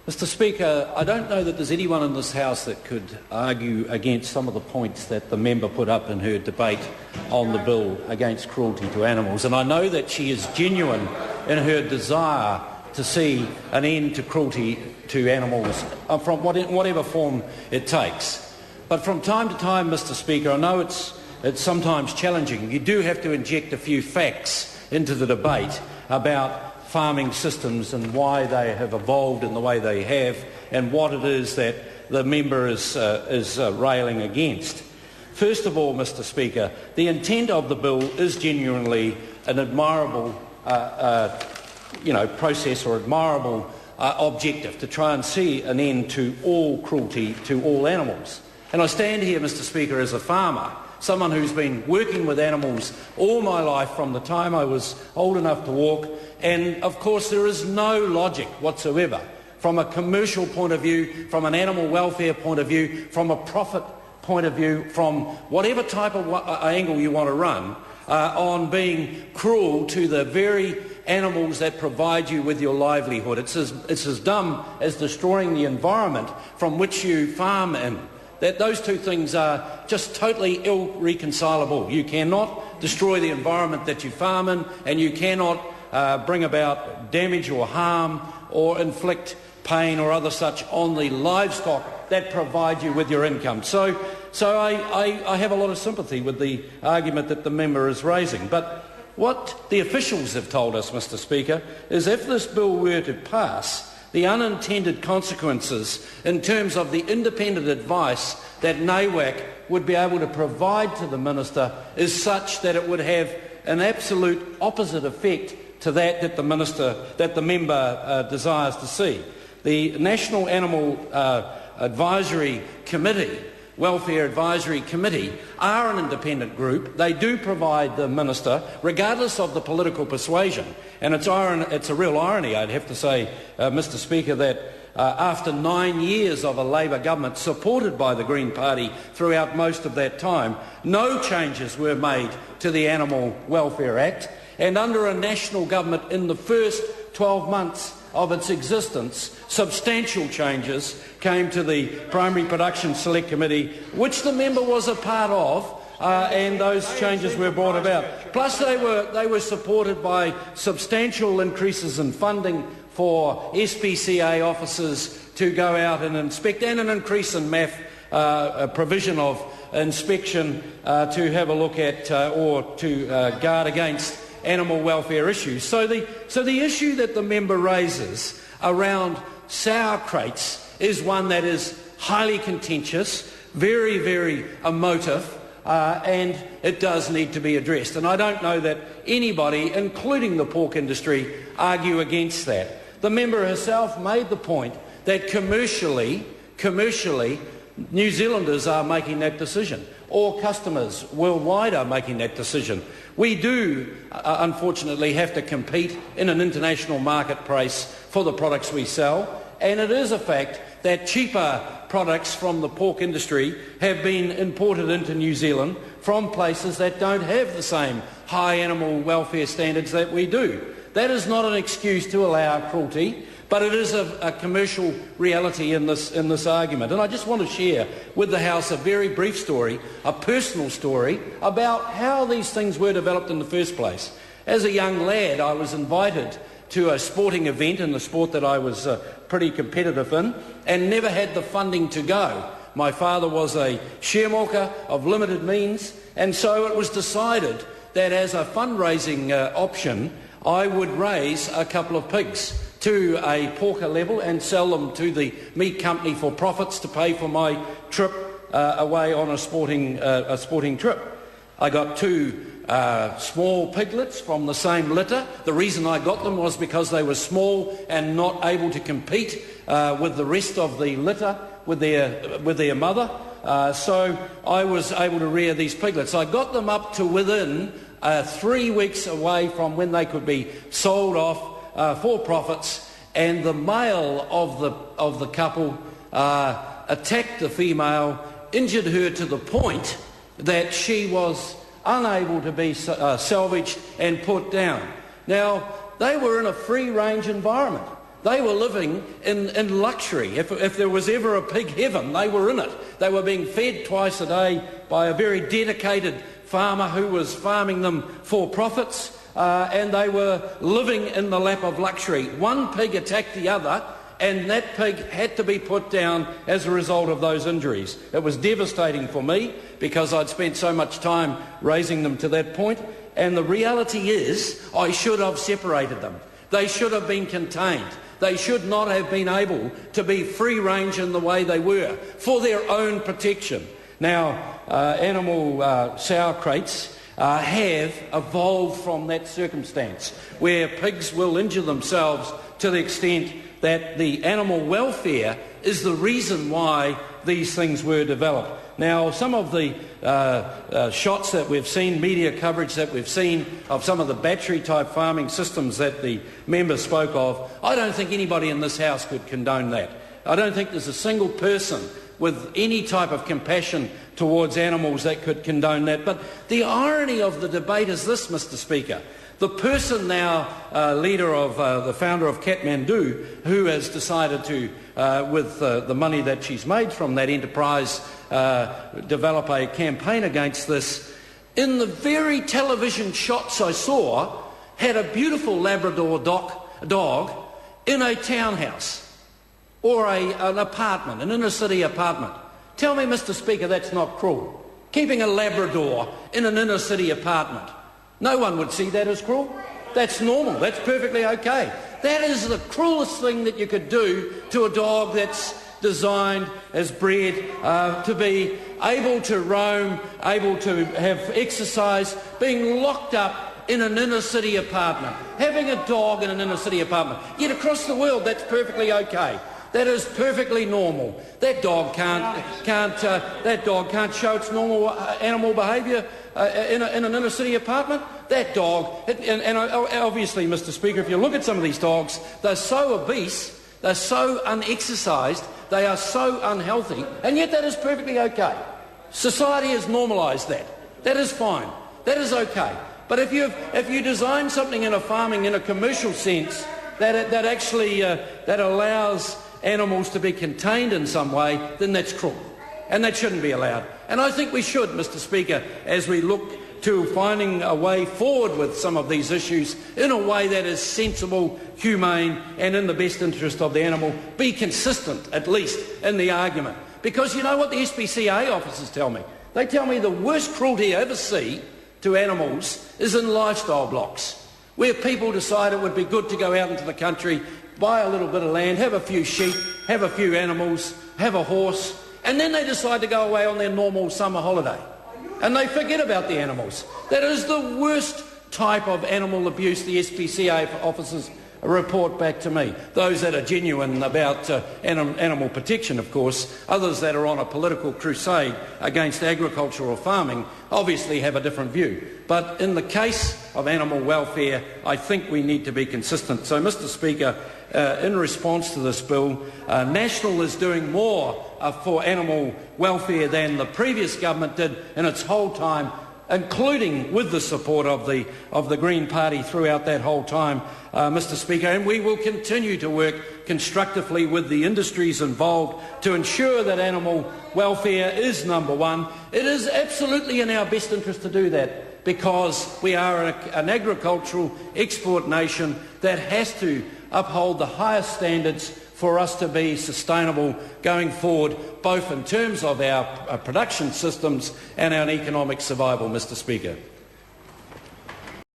Mr Speaker, I don't know that there's anyone in this House that could argue against some of the points that the member put up in her debate on the bill against cruelty to animals, and I know that she is genuine in her desire to see an end to cruelty to animals from whatever form it takes. But from time to time, Mr Speaker, I know it's sometimes challenging. You do have to inject a few facts into the debate about farming systems and why they have evolved in the way they have and what it is that the member is railing against. First of all, Mr Speaker, the intent of the bill is genuinely an admirable process or admirable objective to try and see an end to all cruelty to all animals. And I stand here, Mr Speaker, as a farmer, someone who's been working with animals all my life from the time I was old enough to walk, and of course there is no logic whatsoever from a commercial point of view, from an animal welfare point of view, from a profit point of view, from whatever type of angle you want to run, on being cruel to the very animals that provide you with your livelihood. It's as dumb as destroying the environment from which you farm in. That those two things are just totally irreconcilable. You cannot destroy the environment that you farm in, and you cannot bring about damage or harm or inflict pain or other such on the livestock that provide you with your income. So I have a lot of sympathy with the argument that the member is raising. But what the officials have told us, Mr Speaker, is if this bill were to pass, the unintended consequences in terms of the independent advice that NAWAC would be able to provide to the Minister is such that it would have an absolute opposite effect to that the member desires to see. The National Animal Advisory Committee, Welfare Advisory Committee, are an independent group. They do provide the Minister, regardless of the political persuasion. And it's a real irony, I'd have to say, Mr Speaker, that after 9 years of a Labor government supported by the Green Party throughout most of that time, no changes were made to the Animal Welfare Act. And under a national government in the first 12 months of its existence, substantial changes came to the Primary Production Select Committee, which the member was a part of, and those changes were brought about. Plus they were supported by substantial increases in funding for SPCA officers to go out and inspect, and an increase in MAF provision of inspection to have a look at or to guard against animal welfare issues. So the issue that the member raises around sour crates is one that is highly contentious, very, very emotive, and it does need to be addressed. And I don't know that anybody, including the pork industry, argue against that. The member herself made the point that commercially, New Zealanders are making that decision, or customers worldwide are making that decision. We do, unfortunately, have to compete in an international marketplace for the products we sell, and it is a fact that cheaper products from the pork industry have been imported into New Zealand from places that don't have the same high animal welfare standards that we do. That is not an excuse to allow cruelty, but it is a commercial reality in this argument. And I just want to share with the House a very brief story, a personal story, about how these things were developed in the first place. As a young lad, I was invited to a sporting event in the sport that I was pretty competitive in, and never had the funding to go. My father was a sharemilker of limited means, and so it was decided that as a fundraising option, I would raise a couple of pigs to a porker level and sell them to the meat company for profits to pay for my trip away on a sporting trip. I got two small piglets from the same litter. The reason I got them was because they were small and not able to compete with the rest of the litter with their mother. So I was able to rear these piglets. I got them up to within 3 weeks away from when they could be sold off for profits, and the male of the couple attacked the female, injured her to the point that she was unable to be salvaged and put down. Now, they were in a free-range environment. They were living in luxury. If there was ever a pig heaven, they were in it. They were being fed twice a day by a very dedicated farmer who was farming them for profits, and they were living in the lap of luxury. One pig attacked the other, and that pig had to be put down as a result of those injuries. It was devastating for me because I'd spent so much time raising them to that point, and the reality is I should have separated them. They should have been contained. They should not have been able to be free range in the way they were for their own protection. Now, animal sow crates have evolved from that circumstance where pigs will injure themselves to the extent that the animal welfare is the reason why these things were developed. Now, some of the shots that we've seen, media coverage that we've seen of some of the battery-type farming systems that the member spoke of, I don't think anybody in this House could condone that. I don't think there's a single person with any type of compassion towards animals that could condone that. But the irony of the debate is this, Mr. Speaker. The person now, the founder of Kathmandu, who has decided to, with the money that she's made from that enterprise, develop a campaign against this, in the very television shots I saw, had a beautiful Labrador dog in a townhouse or an apartment, an inner-city apartment. Tell me, Mr. Speaker, that's not cruel. Keeping a Labrador in an inner-city apartment. No one would see that as cruel. That's normal. That's perfectly okay. That is the cruelest thing that you could do to a dog that's designed, as bred, to be able to roam, able to have exercise, being locked up in an inner-city apartment. Having a dog in an inner-city apartment. Yet across the world, that's perfectly okay. That is perfectly normal. That dog can't show its normal animal behaviour in an inner-city apartment. That dog, and obviously, Mr. Speaker, if you look at some of these dogs, they're so obese, they're so unexercised, they are so unhealthy, and yet that is perfectly okay. Society has normalised that. That is fine. That is okay. But if you design something in a farming in a commercial sense that actually that allows animals to be contained in some way, then that's cruel. And that shouldn't be allowed. And I think we should, Mr. Speaker, as we look to finding a way forward with some of these issues in a way that is sensible, humane, and in the best interest of the animal, be consistent, at least, in the argument. Because you know what the SPCA officers tell me? They tell me the worst cruelty I ever see to animals is in lifestyle blocks, where people decide it would be good to go out into the country, buy a little bit of land, have a few sheep, have a few animals, have a horse, and then they decide to go away on their normal summer holiday. And they forget about the animals. That is the worst type of animal abuse the SPCA officers report back to me. Those that are genuine about animal protection, of course. Others that are on a political crusade against agricultural farming obviously have a different view. But in the case of animal welfare, I think we need to be consistent. So, Mr. Speaker, in response to this bill, National is doing more for animal welfare than the previous government did in its whole time, including with the support of the Green Party throughout that whole time, Mr. Speaker, and we will continue to work constructively with the industries involved to ensure that animal welfare is number one. It is absolutely in our best interest to do that because we are an agricultural export nation that has to uphold the highest standards for us to be sustainable going forward, both in terms of our production systems and our economic survival, Mr. Speaker.